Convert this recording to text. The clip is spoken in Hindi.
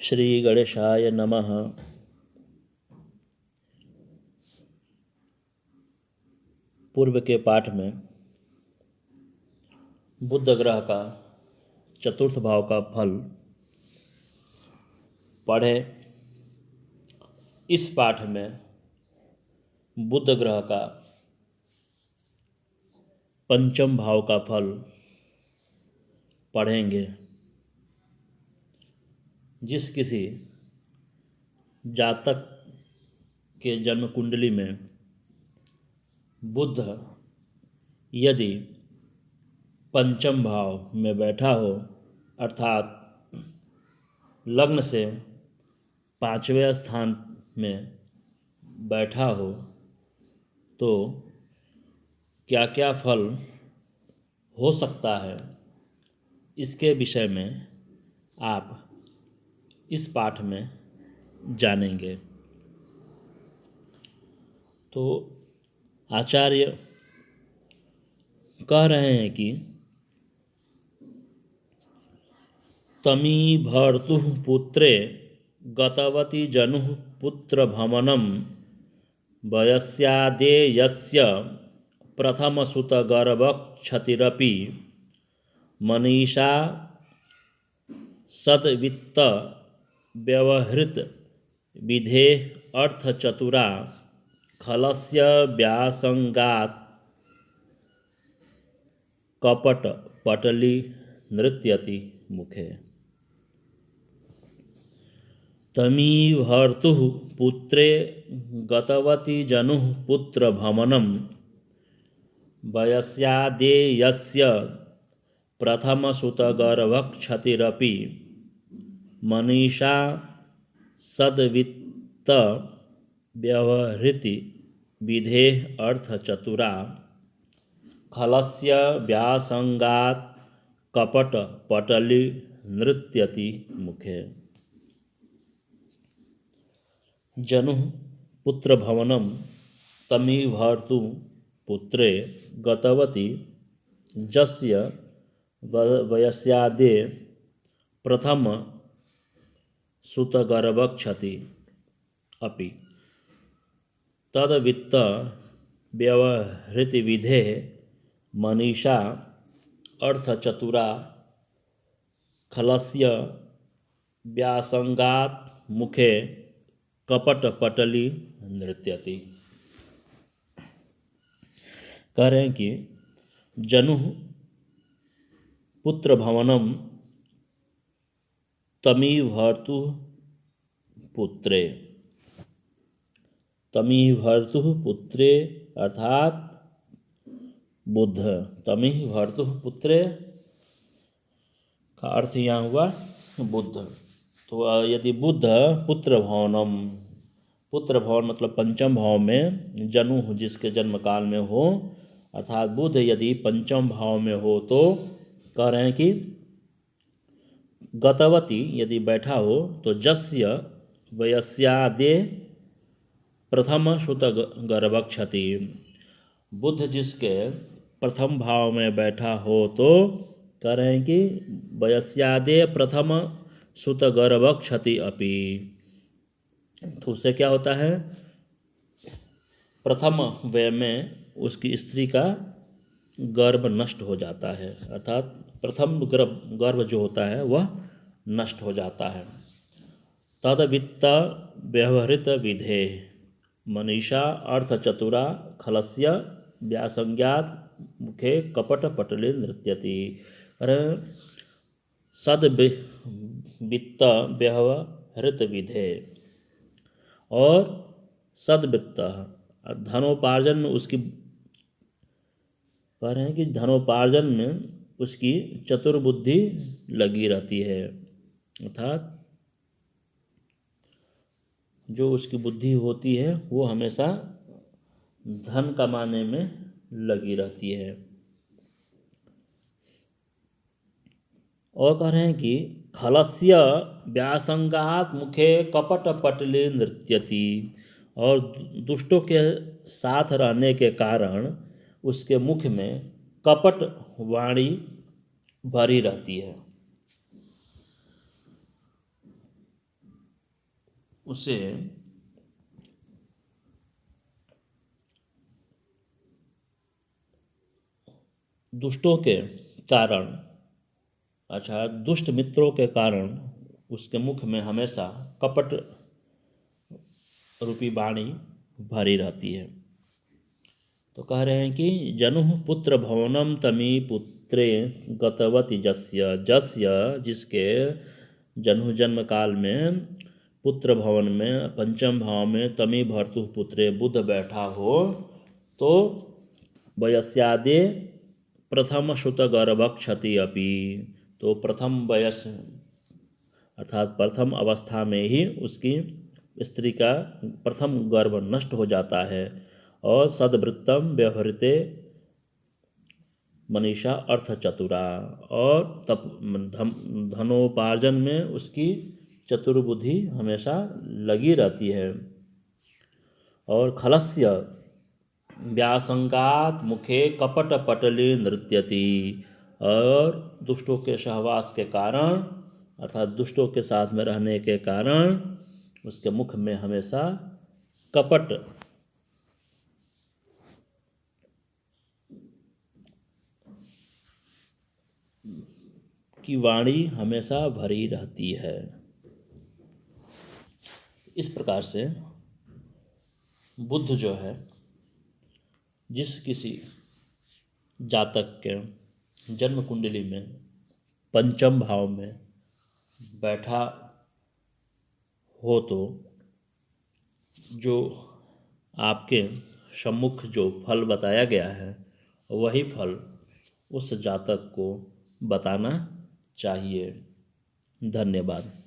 श्री गणेशाय नमः। पूर्व के पाठ में बुध ग्रह का चतुर्थ भाव का फल पढ़े। इस पाठ में बुध ग्रह का पंचम भाव का फल पढ़ेंगे। जिस किसी जातक के जन्म कुंडली में बुध यदि पंचम भाव में बैठा हो, अर्थात लग्न से पांचवें स्थान में बैठा हो, तो क्या क्या फल हो सकता है, इसके विषय में आप इस पाठ में जानेंगे। तो आचार्य कह रहे हैं कि तमी भर्तुः पुत्रे गतवती जनुः पुत्र भमनम वयस्यादेयस्य प्रथमसुतगर्भक्षतिरपि मनीषा सद्वित्त व्यवहृत विधेः अर्थचतुरा खलस्य व्यासंगात् कपट पटली नृत्यति मुखे। तमी भर्तुः पुत्रे गतवती जनुः पुत्र भमनम वयस्यादेयस्य प्रथमसुतगर्भक्षतिरपि मनीषा सद्वित्त व्यवहृति विधेः अर्थचतुरा खलस्य व्यासंगात् कपट पटली नृत्यति मुखे। जनु पुत्र भवनम तमी भर्तु पुत्रे गतवती जस्य वयस्यादे प्रथम सुतगर्भक्षति अपि तद्वित्त व्यवहृति विधेः मनीषा अर्थचतुरा खलस्य व्यासंगात् मुखे कपट पटली नृत्यति। कह रहे हैं कि जनु पुत्र भवनम तमी भर्तु पुत्रे। तमी भर्तु पुत्रे अर्थात बुध। तमी भर्तु पुत्रे का अर्थ यहाँ हुआ बुध। तो यदि बुध पुत्र भवनम, पुत्र भवन मतलब पंचम भाव में जनु जिसके जन्म काल में हो, अर्थात बुध यदि पंचम भाव में हो, तो कह रहे हैं कि गतवती यदि बैठा हो तो जस्य वयस्यादे प्रथम सुत गर्भक्षति। बुध जिसके प्रथम भाव में बैठा हो तो कह रहे हैं कि वयस्यादे प्रथम सुत गर्भक्षति अपि। तो उससे क्या होता है, प्रथम वय में उसकी स्त्री का गर्भ नष्ट हो जाता है, अर्थात प्रथम गर्भ जो होता है वह नष्ट हो जाता है। तद्वित्त व्यवहृत विधे मनीषा अर्थचतुरा खलस्य व्यासंज्ञात मुखे कपट पटले नृत्यति। सद्वित्त व्यवहृत विधे और सद्वित्त धनोपार्जन में उसकी, कह रहे हैं कि धनोपार्जन में उसकी चतुर्बुद्धि लगी रहती है, अर्थात जो उसकी बुद्धि होती है वो हमेशा धन कमाने में लगी रहती है। और कह रहे हैं कि खलस्य व्यासंगात मुखे कपट पटले नृत्यति, और दुष्टों के साथ रहने के कारण उसके मुख में कपट वाणी भरी रहती है। उसे दुष्टों के कारण, अच्छा दुष्ट मित्रों के कारण उसके मुख में हमेशा कपट रूपी वाणी भरी रहती है। तो कह रहे हैं कि जनुः पुत्र भवनम तमी पुत्रे गतवती जस्य, जस्य जिसके जनु जन्म काल में पुत्र भवन में पंचम भाव में तमी भर्तु पुत्रे बुध बैठा हो, तो वयस्यादे प्रथम श्रुत गर्भ क्षति अपि, तो प्रथम वयस अर्थात प्रथम अवस्था में ही उसकी स्त्री का प्रथम गर्भ नष्ट हो जाता है। और सदवृत्तम व्यवहृते मनीषा अर्थ चतुरा, और तप धनोपार्जन में उसकी चतुर्बुद्धि हमेशा लगी रहती है। और खलस्य व्यासंगात मुखे कपट पटली नृत्यति, और दुष्टों के सहवास के कारण अर्थात दुष्टों के साथ में रहने के कारण उसके मुख में हमेशा कपट की वाणी हमेशा भरी रहती है। इस प्रकार से बुध जो है जिस किसी जातक के जन्म कुंडली में पंचम भाव में बैठा हो, तो जो आपके सम्मुख जो फल बताया गया है वही फल उस जातक को बताना चाहिए। धन्यवाद।